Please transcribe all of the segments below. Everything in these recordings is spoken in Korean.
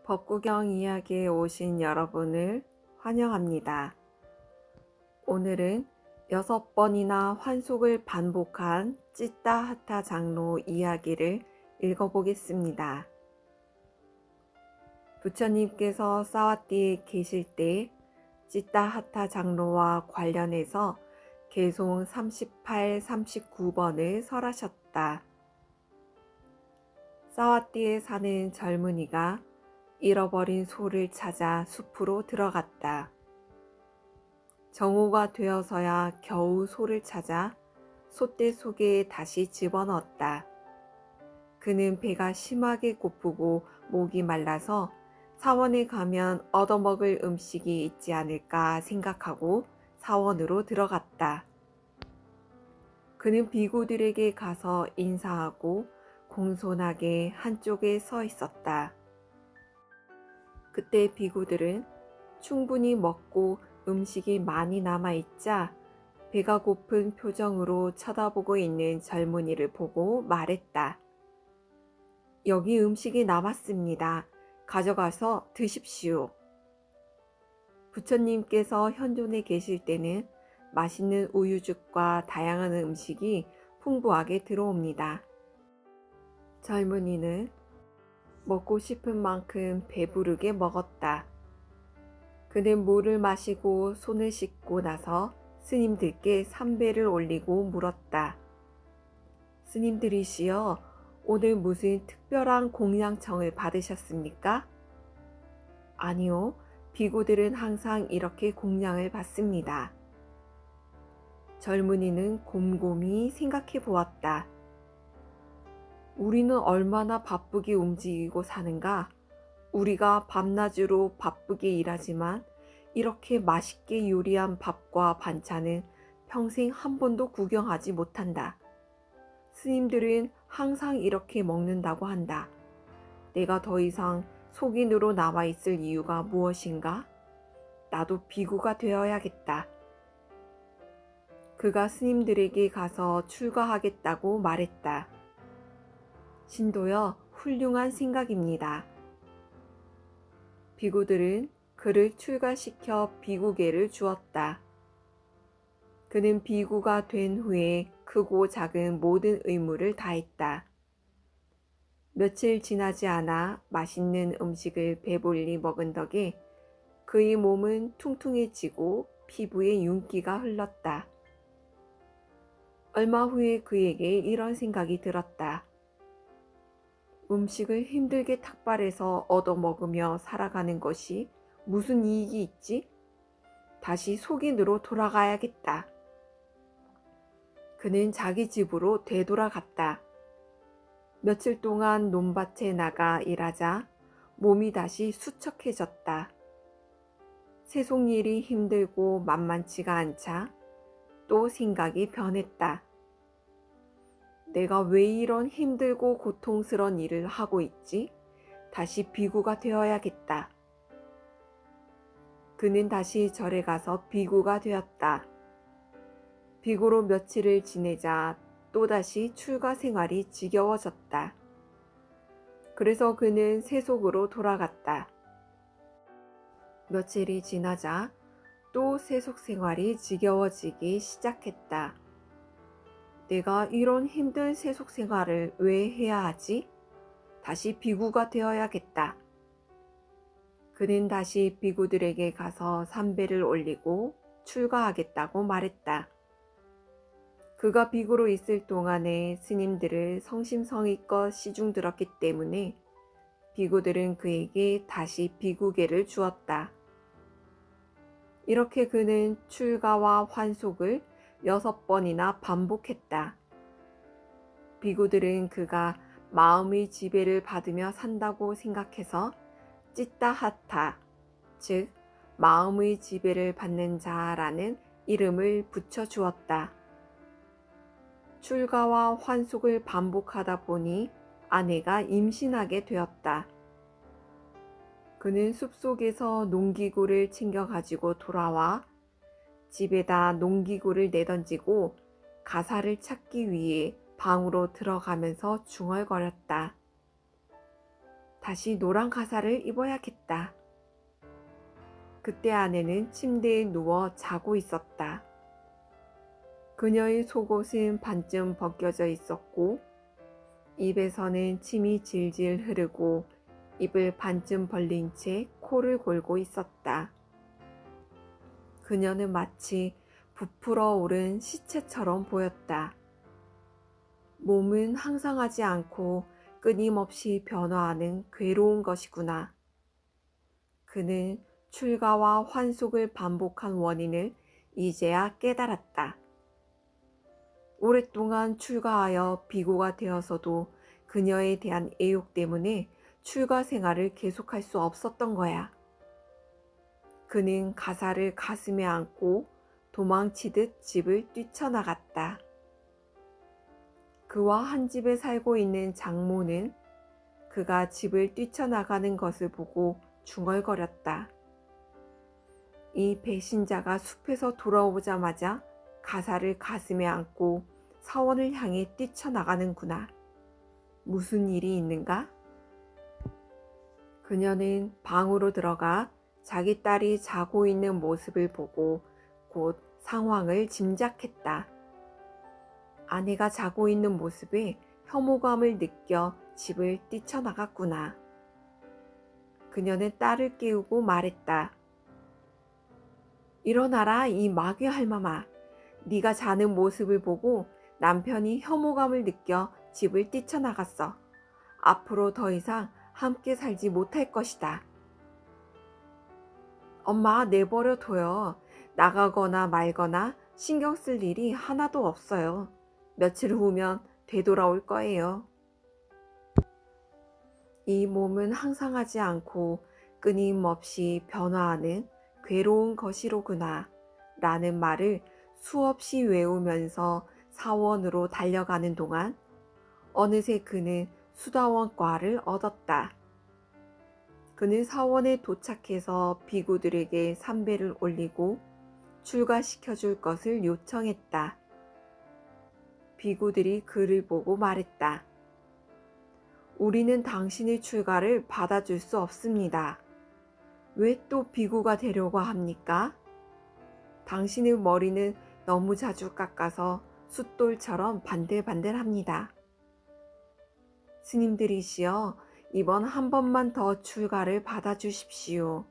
법구경 이야기에 오신 여러분을 환영합니다. 오늘은 6번이나 환속을 반복한 찌따하타 장로 이야기를 읽어보겠습니다. 부처님께서 사와띠에 계실 때 찌따하타 장로와 관련해서 개송 38, 39번을 설하셨다. 사와띠에 사는 젊은이가 잃어버린 소를 찾아 숲으로 들어갔다. 정오가 되어서야 겨우 소를 찾아 솥대 속에 다시 집어넣었다. 그는 배가 심하게 고프고 목이 말라서 사원에 가면 얻어먹을 음식이 있지 않을까 생각하고 사원으로 들어갔다. 그는 비구들에게 가서 인사하고 공손하게 한쪽에 서 있었다. 그때 비구들은 충분히 먹고 음식이 많이 남아있자 배가 고픈 표정으로 쳐다보고 있는 젊은이를 보고 말했다. 여기 음식이 남았습니다. 가져가서 드십시오. 부처님께서 현존에 계실 때는 맛있는 우유죽과 다양한 음식이 풍부하게 들어옵니다. 젊은이는 먹고 싶은 만큼 배부르게 먹었다. 그는 물을 마시고 손을 씻고 나서 스님들께 삼배를 올리고 물었다. 스님들이시여, 오늘 무슨 특별한 공양청을 받으셨습니까? 아니요, 비구들은 항상 이렇게 공양을 받습니다. 젊은이는 곰곰이 생각해 보았다. 우리는 얼마나 바쁘게 움직이고 사는가? 우리가 밤낮으로 바쁘게 일하지만 이렇게 맛있게 요리한 밥과 반찬은 평생 한 번도 구경하지 못한다. 스님들은 항상 이렇게 먹는다고 한다. 내가 더 이상 속인으로 남아 있을 이유가 무엇인가? 나도 비구가 되어야겠다. 그가 스님들에게 가서 출가하겠다고 말했다. 신도여, 훌륭한 생각입니다. 비구들은 그를 출가시켜 비구계를 주었다. 그는 비구가 된 후에 크고 작은 모든 의무를 다했다. 며칠 지나지 않아 맛있는 음식을 배불리 먹은 덕에 그의 몸은 퉁퉁해지고 피부에 윤기가 흘렀다. 얼마 후에 그에게 이런 생각이 들었다. 음식을 힘들게 탁발해서 얻어먹으며 살아가는 것이 무슨 이익이 있지? 다시 속인으로 돌아가야겠다. 그는 자기 집으로 되돌아갔다. 며칠 동안 논밭에 나가 일하자 몸이 다시 수척해졌다. 세속일이 힘들고 만만치가 않자 또 생각이 변했다. 내가 왜 이런 힘들고 고통스러운 일을 하고 있지? 다시 비구가 되어야겠다. 그는 다시 절에 가서 비구가 되었다. 비구로 며칠을 지내자 또다시 출가 생활이 지겨워졌다. 그래서 그는 세속으로 돌아갔다. 며칠이 지나자 또 세속 생활이 지겨워지기 시작했다. 내가 이런 힘든 세속 생활을 왜 해야 하지? 다시 비구가 되어야겠다. 그는 다시 비구들에게 가서 삼배를 올리고 출가하겠다고 말했다. 그가 비구로 있을 동안에 스님들을 성심성의껏 시중들었기 때문에 비구들은 그에게 다시 비구계를 주었다. 이렇게 그는 출가와 환속을 6번이나 반복했다. 비구들은 그가 마음의 지배를 받으며 산다고 생각해서 찌따하타, 즉 마음의 지배를 받는 자라는 이름을 붙여주었다. 출가와 환속을 반복하다 보니 아내가 임신하게 되었다. 그는 숲속에서 농기구를 챙겨가지고 돌아와 집에다 농기구를 내던지고 가사를 찾기 위해 방으로 들어가면서 중얼거렸다. 다시 노란 가사를 입어야겠다. 그때 아내는 침대에 누워 자고 있었다. 그녀의 속옷은 반쯤 벗겨져 있었고 입에서는 침이 질질 흐르고 입을 반쯤 벌린 채 코를 골고 있었다. 그녀는 마치 부풀어 오른 시체처럼 보였다. 몸은 항상하지 않고 끊임없이 변화하는 괴로운 것이구나. 그는 출가와 환속을 반복한 원인을 이제야 깨달았다. 오랫동안 출가하여 비고가 되어서도 그녀에 대한 애욕 때문에 출가 생활을 계속할 수 없었던 거야. 그는 가사를 가슴에 안고 도망치듯 집을 뛰쳐나갔다. 그와 한 집에 살고 있는 장모는 그가 집을 뛰쳐나가는 것을 보고 중얼거렸다. 이 배신자가 숲에서 돌아오자마자 가사를 가슴에 안고 사원을 향해 뛰쳐나가는구나. 무슨 일이 있는가? 그녀는 방으로 들어가 자기 딸이 자고 있는 모습을 보고 곧 상황을 짐작했다. 아내가 자고 있는 모습에 혐오감을 느껴 집을 뛰쳐나갔구나. 그녀는 딸을 깨우고 말했다. 일어나라 이 마귀 할멈아. 네가 자는 모습을 보고 남편이 혐오감을 느껴 집을 뛰쳐나갔어. 앞으로 더 이상 함께 살지 못할 것이다. 엄마 내버려 둬요. 나가거나 말거나 신경 쓸 일이 하나도 없어요. 며칠 후면 되돌아올 거예요. 이 몸은 항상하지 않고 끊임없이 변화하는 괴로운 것이로구나 라는 말을 수없이 외우면서 사원으로 달려가는 동안 어느새 그는 수다원과를 얻었다. 그는 사원에 도착해서 비구들에게 삼배를 올리고 출가시켜줄 것을 요청했다. 비구들이 그를 보고 말했다. 우리는 당신의 출가를 받아줄 수 없습니다. 왜 또 비구가 되려고 합니까? 당신의 머리는 너무 자주 깎아서 숫돌처럼 반들반들합니다. 스님들이시여, 이번 한 번만 더 출가를 받아주십시오.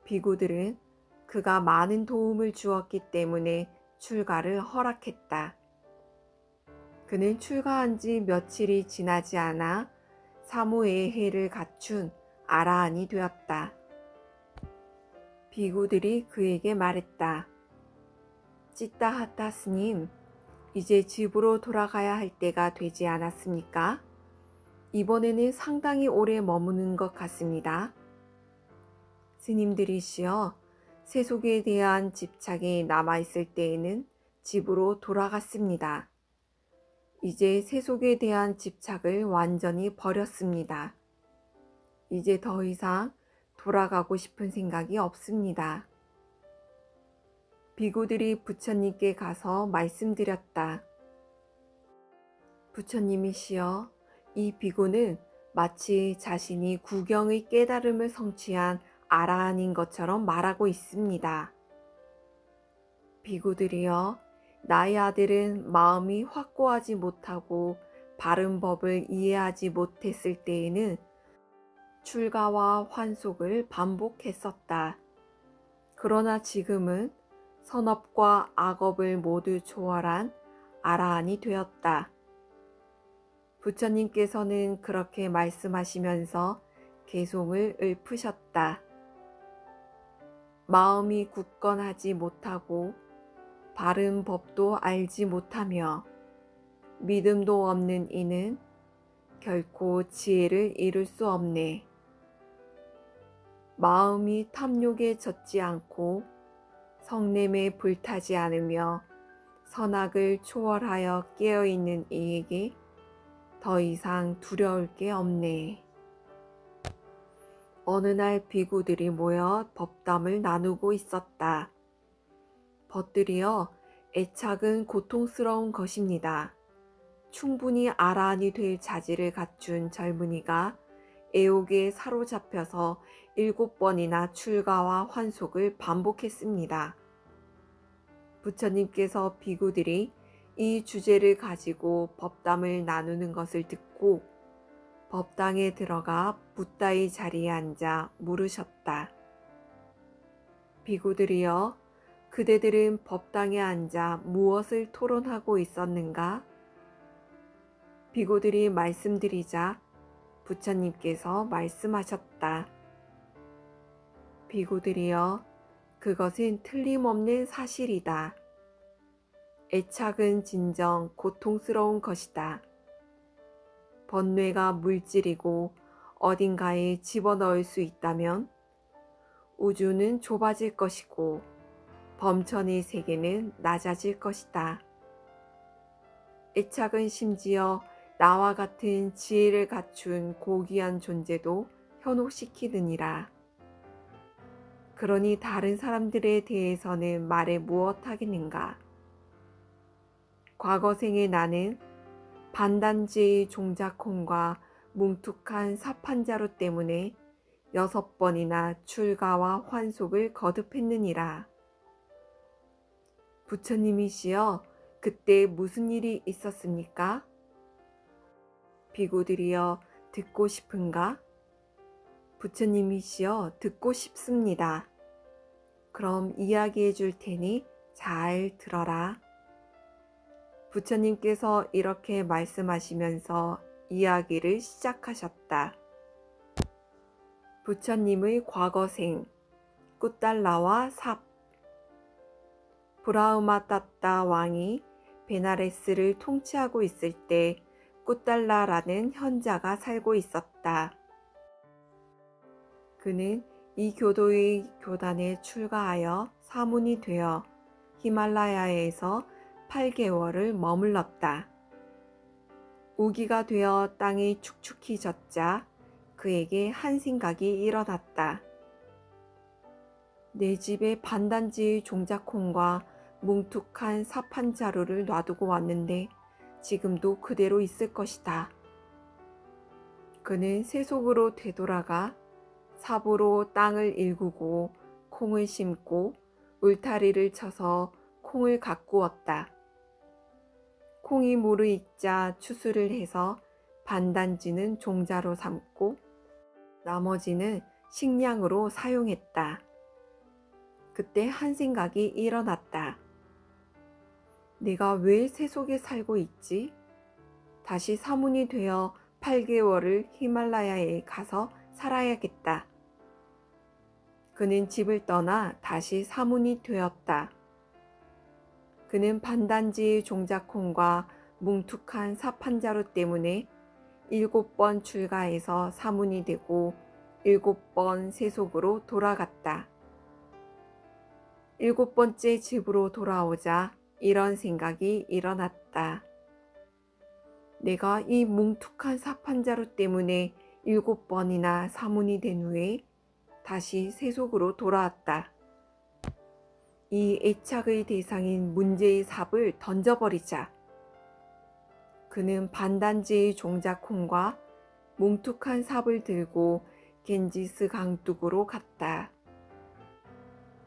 비구들은 그가 많은 도움을 주었기 때문에 출가를 허락했다. 그는 출가한 지 며칠이 지나지 않아 사무예해를 갖춘 아라한이 되었다. 비구들이 그에게 말했다. 찌따하따 스님, 이제 집으로 돌아가야 할 때가 되지 않았습니까? 이번에는 상당히 오래 머무는 것 같습니다. 스님들이시여, 세속에 대한 집착이 남아있을 때에는 집으로 돌아갔습니다. 이제 세속에 대한 집착을 완전히 버렸습니다. 이제 더 이상 돌아가고 싶은 생각이 없습니다. 비구들이 부처님께 가서 말씀드렸다. 부처님이시여, 이 비구는 마치 자신이 구경의 깨달음을 성취한 아라한인 것처럼 말하고 있습니다. 비구들이여, 나의 아들은 마음이 확고하지 못하고 바른 법을 이해하지 못했을 때에는 출가와 환속을 반복했었다. 그러나 지금은 선업과 악업을 모두 초월한 아라한이 되었다. 부처님께서는 그렇게 말씀하시면서 개송을 읊으셨다. 마음이 굳건하지 못하고 바른 법도 알지 못하며 믿음도 없는 이는 결코 지혜를 이룰 수 없네. 마음이 탐욕에 젖지 않고 성냄에 불타지 않으며 선악을 초월하여 깨어있는 이에게 더 이상 두려울 게 없네. 어느 날 비구들이 모여 법담을 나누고 있었다. 벗들이여, 애착은 고통스러운 것입니다. 충분히 아라한이 될 자질을 갖춘 젊은이가 애옥에 사로잡혀서 7번이나 출가와 환속을 반복했습니다. 부처님께서 비구들이 이 주제를 가지고 법담을 나누는 것을 듣고 법당에 들어가 붓다의 자리에 앉아 물으셨다. 비구들이여, 그대들은 법당에 앉아 무엇을 토론하고 있었는가? 비구들이 말씀드리자 부처님께서 말씀하셨다. 비구들이여, 그것은 틀림없는 사실이다. 애착은 진정 고통스러운 것이다. 번뇌가 물질이고 어딘가에 집어넣을 수 있다면 우주는 좁아질 것이고 범천의 세계는 낮아질 것이다. 애착은 심지어 나와 같은 지혜를 갖춘 고귀한 존재도 현혹시키느니라. 그러니 다른 사람들에 대해서는 말해 무엇하겠는가? 과거생의 나는 반단지의 종자콘과 뭉툭한 사판자루 때문에 6번이나 출가와 환속을 거듭했느니라. 부처님이시여, 그때 무슨 일이 있었습니까? 비구들이여, 듣고 싶은가? 부처님이시여, 듣고 싶습니다. 그럼 이야기해 줄 테니 잘 들어라. 부처님께서 이렇게 말씀하시면서 이야기를 시작하셨다. 부처님의 과거생, 꾸달라와 삽. 브라흐마따따 왕이 베나레스를 통치하고 있을 때 꾸달라라는 현자가 살고 있었다. 그는 이 교도의 교단에 출가하여 사문이 되어 히말라야에서 8개월을 머물렀다. 우기가 되어 땅이 축축히 젖자 그에게 한 생각이 일어났다. 내 집에 반단지의 종자콘과 뭉툭한 사판자루를 놔두고 왔는데 지금도 그대로 있을 것이다. 그는 세속으로 되돌아가 삽으로 땅을 일구고 콩을 심고 울타리를 쳐서 콩을 가꾸었다. 콩이 무르익자 추수를 해서 반단지는 종자로 삼고 나머지는 식량으로 사용했다. 그때 한 생각이 일어났다. 내가 왜 세속에 살고 있지? 다시 사문이 되어 8개월을 히말라야에 가서 살아야겠다. 그는 집을 떠나 다시 사문이 되었다. 그는 반단지의 종자콘과 뭉툭한 사판자루 때문에 7번 출가해서 사문이 되고 7번 세속으로 돌아갔다. 7번째 집으로 돌아오자 이런 생각이 일어났다. 내가 이 뭉툭한 사판자루 때문에 7번이나 사문이 된 후에 다시 세속으로 돌아왔다. 이 애착의 대상인 문제의 삽을 던져버리자. 그는 반단지의 종자콘과 뭉툭한 삽을 들고 겐지스 강둑으로 갔다.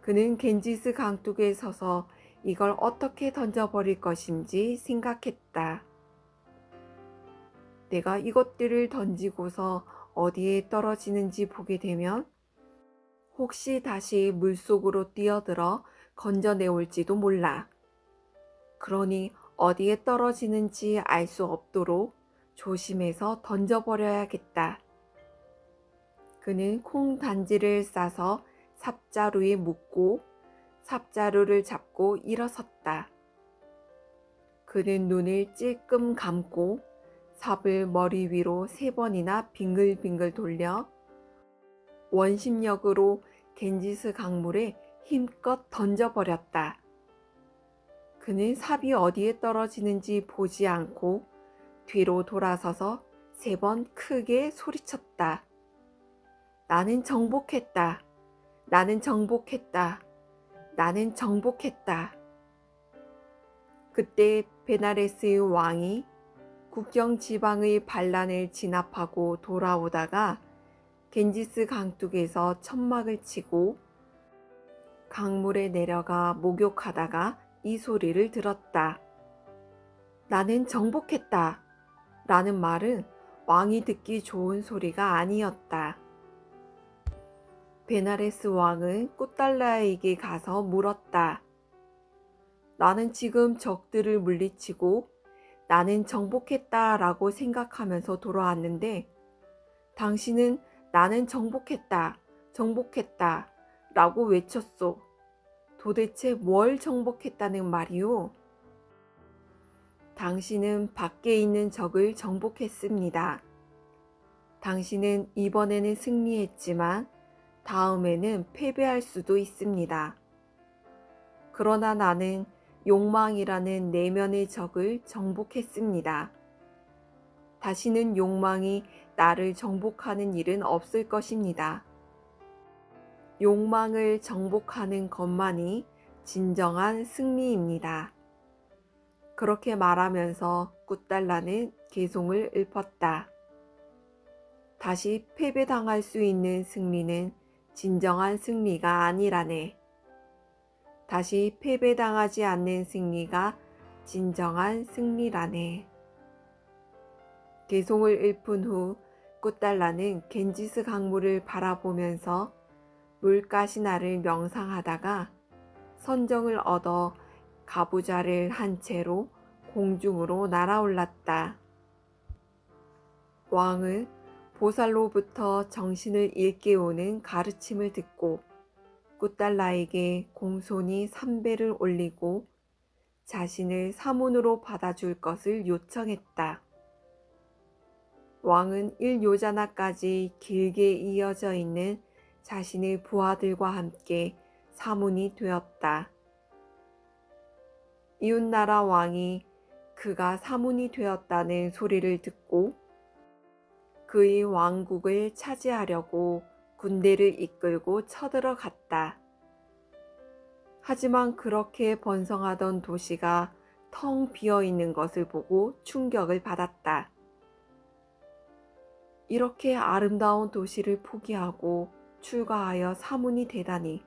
그는 겐지스 강둑에 서서 이걸 어떻게 던져버릴 것인지 생각했다. 내가 이것들을 던지고서 어디에 떨어지는지 보게 되면 혹시 다시 물속으로 뛰어들어 건져내올지도 몰라. 그러니 어디에 떨어지는지 알 수 없도록 조심해서 던져버려야겠다. 그는 콩 단지를 싸서 삽자루에 묶고 삽자루를 잡고 일어섰다. 그는 눈을 찔끔 감고 삽을 머리 위로 3번이나 빙글빙글 돌려 원심력으로 겐지스 강물에 힘껏 던져버렸다. 그는 삽이 어디에 떨어지는지 보지 않고 뒤로 돌아서서 3번 크게 소리쳤다. 나는 정복했다. 나는 정복했다. 나는 정복했다. 그때 베나레스의 왕이 국경 지방의 반란을 진압하고 돌아오다가 겐지스 강둑에서 천막을 치고 강물에 내려가 목욕하다가 이 소리를 들었다. 나는 정복했다. 라는 말은 왕이 듣기 좋은 소리가 아니었다. 베나레스 왕은 꽃달라에게 가서 물었다. 나는 지금 적들을 물리치고 나는 정복했다라고 생각하면서 돌아왔는데 당신은 나는 정복했다, 정복했다 라고 외쳤소. 도대체 뭘 정복했다는 말이오? 당신은 밖에 있는 적을 정복했습니다. 당신은 이번에는 승리했지만 다음에는 패배할 수도 있습니다. 그러나 나는 욕망이라는 내면의 적을 정복했습니다. 다시는 욕망이 나를 정복하는 일은 없을 것입니다. 욕망을 정복하는 것만이 진정한 승리입니다. 그렇게 말하면서 굿달라는 개송을 읊었다. 다시 패배당할 수 있는 승리는 진정한 승리가 아니라네. 다시 패배당하지 않는 승리가 진정한 승리라네. 개송을 읊은 후 굿달라는 겐지스 강물을 바라보면서 물가시나를 명상하다가 선정을 얻어 가부좌를 한 채로 공중으로 날아올랐다. 왕은 보살로부터 정신을 일깨우는 가르침을 듣고 굿달라에게 공손히 3배를 올리고 자신을 사문으로 받아줄 것을 요청했다. 왕은 1요자나까지 길게 이어져 있는 자신의 부하들과 함께 사문이 되었다. 이웃나라 왕이 그가 사문이 되었다는 소리를 듣고 그의 왕국을 차지하려고 군대를 이끌고 쳐들어갔다. 하지만 그렇게 번성하던 도시가 텅 비어 있는 것을 보고 충격을 받았다. 이렇게 아름다운 도시를 포기하고 출가하여 사문이 되다니.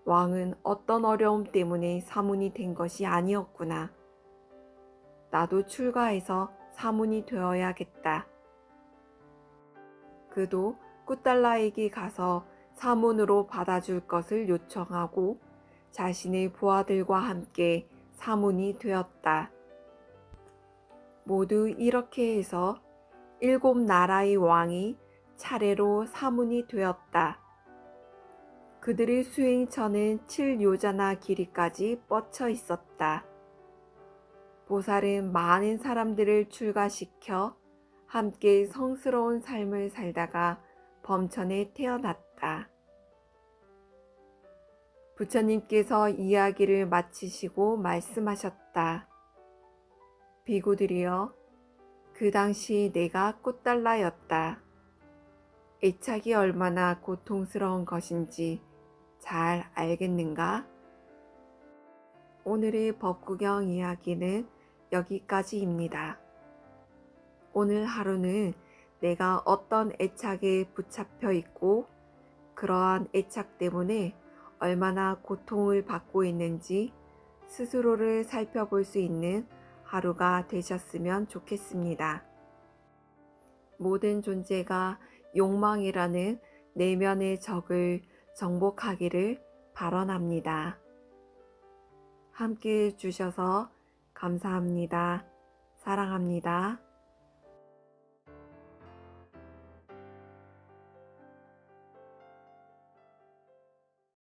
왕은 어떤 어려움 때문에 사문이 된 것이 아니었구나. 나도 출가해서 사문이 되어야겠다. 그도 굿달라에게 가서 사문으로 받아줄 것을 요청하고 자신의 부하들과 함께 사문이 되었다. 모두 이렇게 해서 7나라의 왕이 차례로 사문이 되었다. 그들의 수행처는 7요자나 길이까지 뻗쳐 있었다. 보살은 많은 사람들을 출가시켜 함께 성스러운 삶을 살다가 범천에 태어났다. 부처님께서 이야기를 마치시고 말씀하셨다. 비구들이여, 그 당시 내가 굿달라였다. 애착이 얼마나 고통스러운 것인지 잘 알겠는가? 오늘의 법구경 이야기는 여기까지입니다. 오늘 하루는 내가 어떤 애착에 붙잡혀 있고 그러한 애착 때문에 얼마나 고통을 받고 있는지 스스로를 살펴볼 수 있는 하루가 되셨으면 좋겠습니다. 모든 존재가 욕망이라는 내면의 적을 정복하기를 발언합니다. 함께 해주셔서 감사합니다. 사랑합니다.